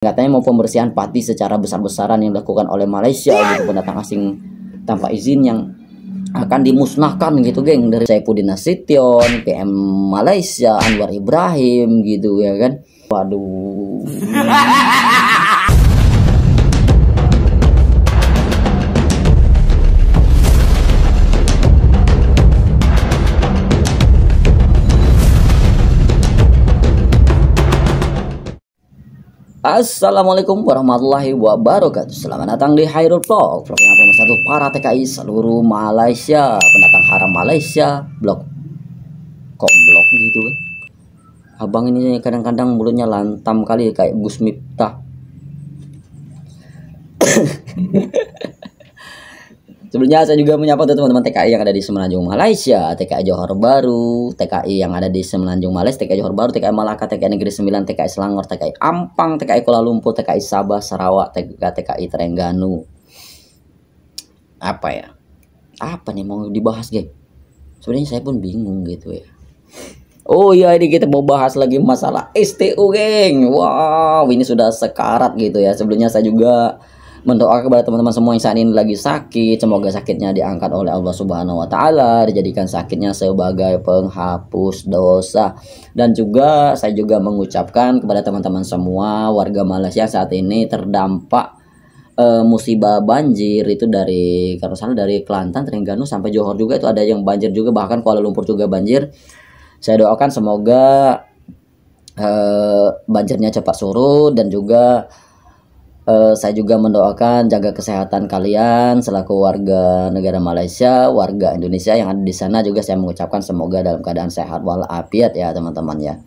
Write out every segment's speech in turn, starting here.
Katanya mau pembersihan pati secara besar-besaran yang dilakukan oleh Malaysia gitu, pendatang asing tanpa izin yang akan dimusnahkan gitu geng, dari Saifuddin Nasution, PM Malaysia Anwar Ibrahim gitu ya kan. Waduh. Assalamualaikum warahmatullahi wabarakatuh. Selamat datang di Hairul Vlog. Vlog yang pemersatu para TKI seluruh Malaysia, pendatang haram Malaysia. Blog kok blog gitu kan? Abang ini kadang-kadang mulutnya lantam kali kayak Gus Miftah. Sebelumnya saya juga menyapa teman-teman TKI yang ada di Semenanjung Malaysia, TKI Johor Bahru, TKI yang ada di Semenanjung Malaysia, TKI Johor Bahru, TKI Malaka, TKI Negeri Sembilan, TKI Selangor, TKI Ampang, TKI Kuala Lumpur, TKI Sabah, Sarawak, TKI Terengganu. Apa ya? Apa nih mau dibahas, geng? Sebenarnya saya pun bingung gitu ya. Oh iya, ini kita mau bahas lagi masalah STU, geng. Wow, ini sudah sekarat gitu ya. Sebelumnya saya juga mendoakan kepada teman-teman semua yang saat ini lagi sakit, semoga sakitnya diangkat oleh Allah Subhanahu wa taala, dijadikan sakitnya sebagai penghapus dosa. Dan juga saya juga mengucapkan kepada teman-teman semua warga Malaysia saat ini terdampak musibah banjir itu dari kalau salah dari Kelantan, Terengganu sampai Johor juga itu ada yang banjir juga, bahkan Kuala Lumpur juga banjir. Saya doakan semoga banjirnya cepat surut, dan juga saya juga mendoakan jaga kesehatan kalian selaku warga negara Malaysia, warga Indonesia yang ada di sana juga saya mengucapkan semoga dalam keadaan sehat walafiat ya teman-teman ya.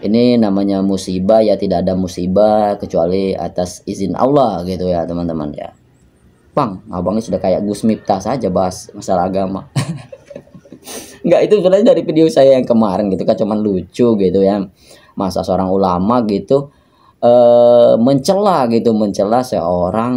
Ini namanya musibah ya, tidak ada musibah kecuali atas izin Allah gitu ya teman-teman ya. Bang, abangnya sudah kayak Gus Miftah saja bahas masalah agama. Enggak, itu sebenarnya dari video saya yang kemarin gitu kan, cuman lucu gitu ya. Masa seorang ulama gitu mencela seorang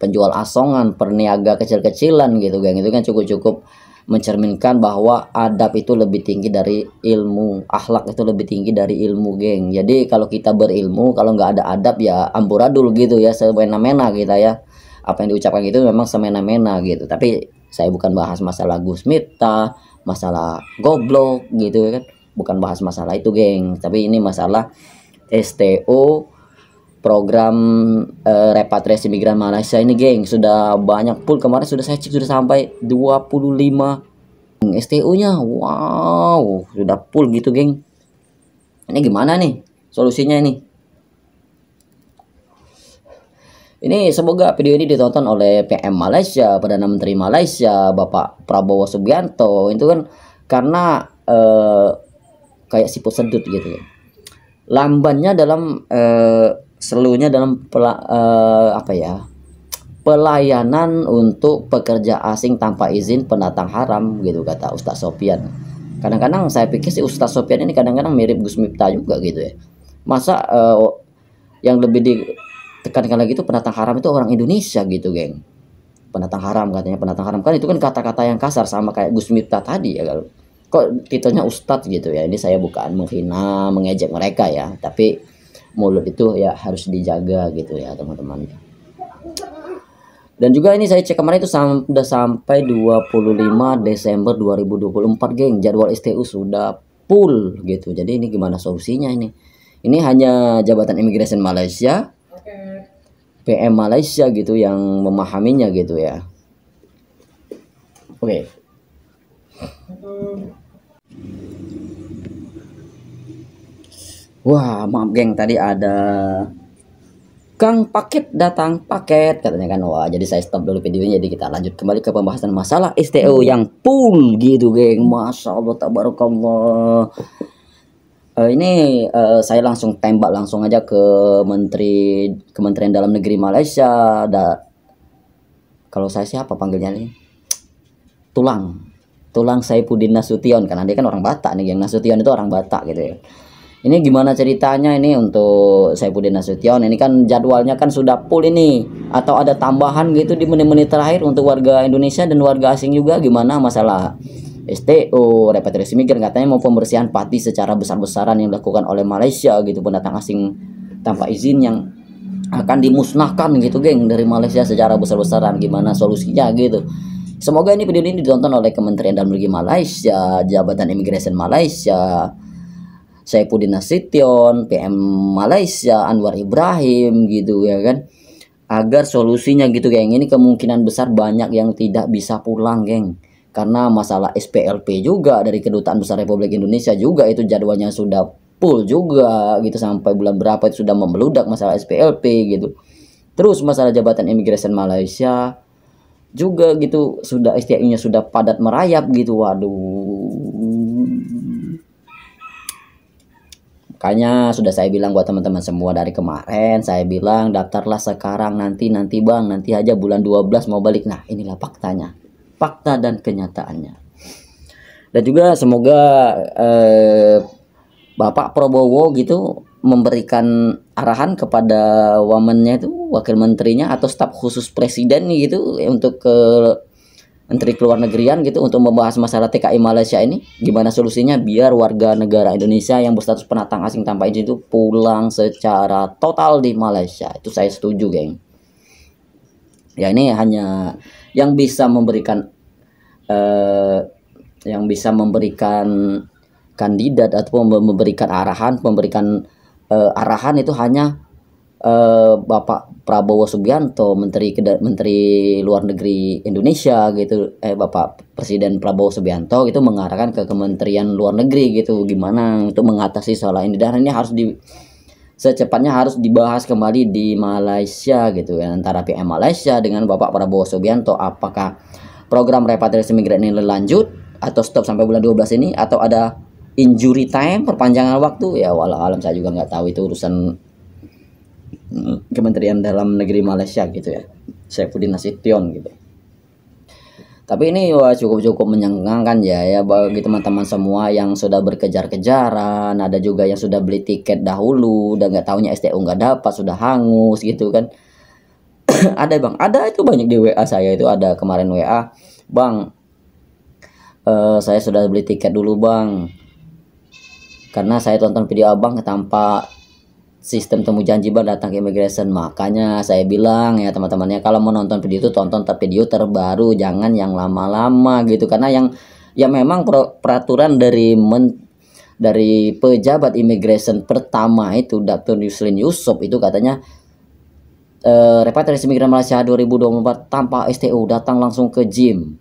penjual asongan, perniaga kecil-kecilan gitu geng. Itu kan cukup mencerminkan bahwa adab itu lebih tinggi dari ilmu, akhlak itu lebih tinggi dari ilmu geng. Jadi kalau kita berilmu, kalau nggak ada adab ya amburadul gitu ya, semena-mena kita ya. Apa yang diucapkan itu memang semena-mena gitu. Tapi saya bukan bahas masalah Gus Miftah, masalah goblok gitu ya kan, bukan bahas masalah itu geng. Tapi ini masalah STU program repatriasi migran Malaysia ini geng. Sudah banyak pul, kemarin sudah saya cek sudah sampai 25 STU nya. Wow, sudah full gitu geng. Ini gimana nih solusinya ini? Ini semoga video ini ditonton oleh PM Malaysia, Perdana Menteri Malaysia, Bapak Prabowo Subianto. Itu kan karena kayak siput sedut gitu ya, lambannya dalam selunya dalam pelayanan untuk pekerja asing tanpa izin pendatang haram gitu, kata Ustadz Sopyan. Kadang-kadang saya pikir si Ustadz Sopyan ini kadang-kadang mirip Gus Miftah juga gitu ya. Masa yang lebih ditekankan lagi itu pendatang haram itu orang Indonesia gitu geng. Pendatang haram, katanya pendatang haram, kan itu kan kata-kata yang kasar sama kayak Gus Miftah tadi ya. Kalau kok titelnya Ustadz gitu ya. Ini saya bukan menghina, mengejek mereka ya, tapi mulut itu ya harus dijaga gitu ya teman-teman. Dan juga ini saya cek kemarin itu sudah sampai 25 Desember 2024 geng, jadwal STU sudah full gitu. Jadi ini gimana solusinya ini? Ini hanya Jabatan Imigrasi Malaysia, PM Malaysia gitu yang memahaminya gitu ya. Oke. Wah, maaf geng, tadi ada Kang Paket datang paket katanya kan. Wah, jadi saya stop dulu videonya, jadi kita lanjut kembali ke pembahasan masalah STU yang full gitu geng. Masya Allah, tabarakallah. Ini saya langsung tembak langsung aja ke Kementerian Dalam Negeri Malaysia. Kalau saya siapa panggilnya nih? Tulang Saifuddin Nasution, karena dia kan orang Batak nih geng. Nasution itu orang Batak gitu ya. Ini gimana ceritanya ini untuk Saifuddin Nasution? Ini kan jadwalnya kan sudah full ini, atau ada tambahan gitu di menit-menit terakhir untuk warga Indonesia dan warga asing juga? Gimana masalah STU repatriasi migran? Katanya mau pembersihan pati secara besar-besaran yang dilakukan oleh Malaysia gitu, pendatang asing tanpa izin yang akan dimusnahkan gitu geng dari Malaysia secara besar-besaran. Gimana solusinya gitu. Semoga ini video ini ditonton oleh Kementerian Dalam Negeri Malaysia, Jabatan Imigresen Malaysia, Saifuddin Nasution, PM Malaysia, Anwar Ibrahim gitu ya kan. Agar solusinya gitu geng. Ini kemungkinan besar banyak yang tidak bisa pulang geng. Karena masalah SPLP juga dari Kedutaan Besar Republik Indonesia juga itu jadwalnya sudah full juga gitu, sampai bulan berapa itu sudah membeludak masalah SPLP gitu. Terus masalah Jabatan Imigresen Malaysia juga gitu, sudah STI-nya sudah padat merayap gitu. Waduh. Makanya sudah saya bilang buat teman-teman semua dari kemarin, saya bilang daftarlah sekarang, nanti bang, nanti aja bulan 12 mau balik. Nah, inilah faktanya. Fakta dan kenyataannya. Dan juga semoga Bapak Prabowo gitu memberikan arahan kepada wamennya itu, wakil menterinya atau staf khusus presiden gitu untuk ke Menteri Keluar Negerian gitu untuk membahas masalah TKI Malaysia ini, gimana solusinya biar warga negara Indonesia yang berstatus pendatang asing tanpa izin itu pulang secara total di Malaysia. Itu saya setuju, geng. Ya ini hanya yang bisa memberikan kandidat atau memberikan arahan itu hanya Bapak Prabowo Subianto, Menteri Luar Negeri Indonesia gitu, Bapak Presiden Prabowo Subianto itu mengarahkan ke Kementerian Luar Negeri gitu, gimana untuk mengatasi soal ini. Dan ini harus secepatnya harus dibahas kembali di Malaysia gitu ya, antara PM Malaysia dengan Bapak Prabowo Subianto, apakah program repatriasi migran ini lanjut atau stop sampai bulan 12 ini, atau ada injury time, perpanjangan waktu. Ya walau alam, saya juga nggak tahu, itu urusan Kementerian Dalam Negeri Malaysia gitu ya, Saifuddin Nasution gitu. Tapi ini wah cukup menyenangkan ya bagi teman-teman semua yang sudah berkejar-kejaran. Ada juga yang sudah beli tiket dahulu dan nggak taunya STU nggak dapat, sudah hangus gitu kan. Ada bang, ada itu banyak di WA saya itu, ada kemarin WA, bang, saya sudah beli tiket dulu bang, karena saya tonton video abang tanpa sistem temu janji bang datang ke immigration. Makanya saya bilang ya teman-temannya, kalau mau nonton video itu tonton video terbaru, jangan yang lama-lama gitu. Karena yang memang peraturan dari pejabat immigration pertama itu, Dr. Yuslin Yusof itu katanya repatriasi migran Malaysia 2024 tanpa STU, datang langsung ke gym.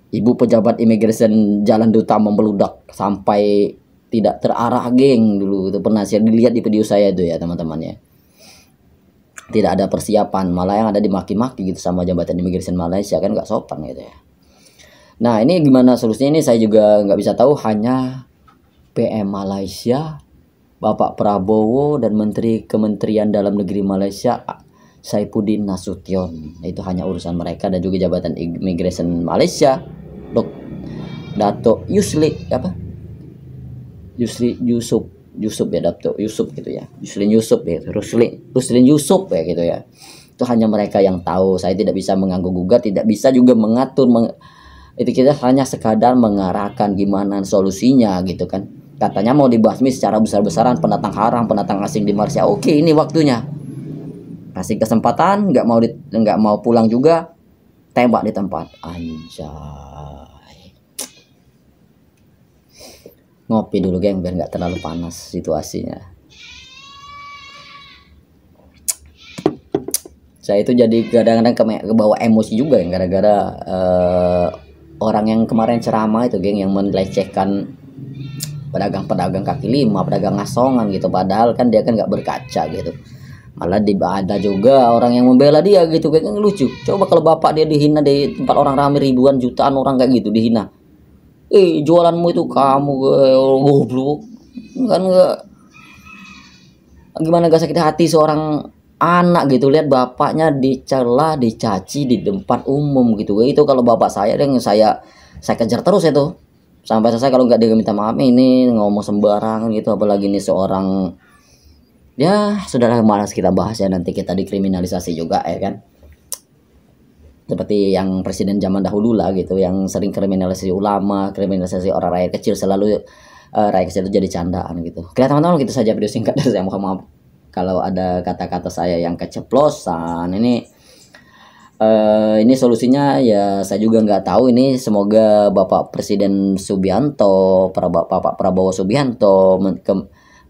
Ibu pejabat immigration Jalan Duta membeludak sampai tidak terarah geng dulu. Itu pernah saya dilihat di video saya itu ya teman-temannya. Tidak ada persiapan, malah yang ada dimaki-maki gitu sama Jabatan Imigresen Malaysia, kan nggak sopan gitu ya. Nah ini gimana solusinya, ini saya juga nggak bisa tahu, hanya PM Malaysia, Bapak Prabowo, dan Menteri Kementerian Dalam Negeri Malaysia Saifuddin Nasution. Itu hanya urusan mereka, dan juga Jabatan Imigresen Malaysia Dato Yusli Yusuf ya, Dato Yusuf gitu ya, Yuslin Yusuf ya, Ruslin Yusuf ya gitu ya. Itu hanya mereka yang tahu. Saya tidak bisa mengganggu gugat, tidak bisa juga mengatur itu, kita hanya sekadar mengarahkan gimana solusinya gitu kan. Katanya mau dibasmi secara besar-besaran pendatang haram, pendatang asing di Malaysia. Oke, ini waktunya, kasih kesempatan, nggak mau pulang juga, tembak di tempat. Anjay. Ngopi dulu geng biar nggak terlalu panas situasinya. Saya itu jadi kadang-kadang kebawa emosi juga ya, gara-gara orang yang kemarin ceramah itu geng, yang melecehkan pedagang-pedagang kaki lima, pedagang ngasongan gitu, padahal kan dia kan nggak berkaca gitu. Malah ada juga orang yang membela dia gitu, kayak lucu. Coba kalau bapak dia dihina di tempat orang ramai, ribuan jutaan orang kayak gitu dihina. Jualanmu itu kamu goblok kan, nggak gimana gak sakit hati seorang anak gitu, lihat bapaknya dicela, dicaci di tempat umum gitu. Itu kalau bapak saya, yang saya kejar terus itu sampai selesai. Kalau nggak dia minta maaf, ini ngomong sembarangan gitu, apalagi ini seorang, ya sudahlah, malas kita bahas ya, nanti kita dikriminalisasi juga ya kan, seperti yang presiden zaman dahulu lah gitu, yang sering kriminalisasi ulama, kriminalisasi orang rakyat kecil, selalu rakyat kecil itu jadi candaan gitu. Oke teman-teman, gitu saja video singkat dari saya. Mohon maaf kalau ada kata-kata saya yang keceplosan. Ini solusinya ya saya juga nggak tahu. Ini semoga Bapak Presiden Subianto, Bapak Prabowo Subianto,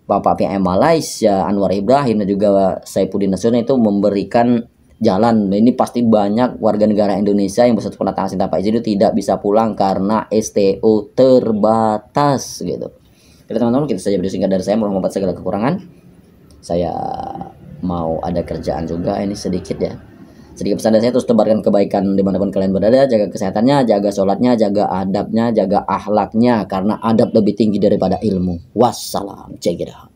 Bapak PM Malaysia Anwar Ibrahim dan juga Saifuddin Nasution itu memberikan jalan. Ini pasti banyak warga negara Indonesia yang berstatus pendatang asing tanpa izin itu tidak bisa pulang karena STO terbatas gitu. Jadi teman-teman, kita saja video singkat dari saya. Mohon maaf segala kekurangan. Saya mau ada kerjaan juga ini sedikit ya. Sedikit pesan dari saya, terus tebarkan kebaikan dimanapun kalian berada. Jaga kesehatannya, jaga sholatnya, jaga adabnya, jaga akhlaknya, karena adab lebih tinggi daripada ilmu. Wassalam. Check it out.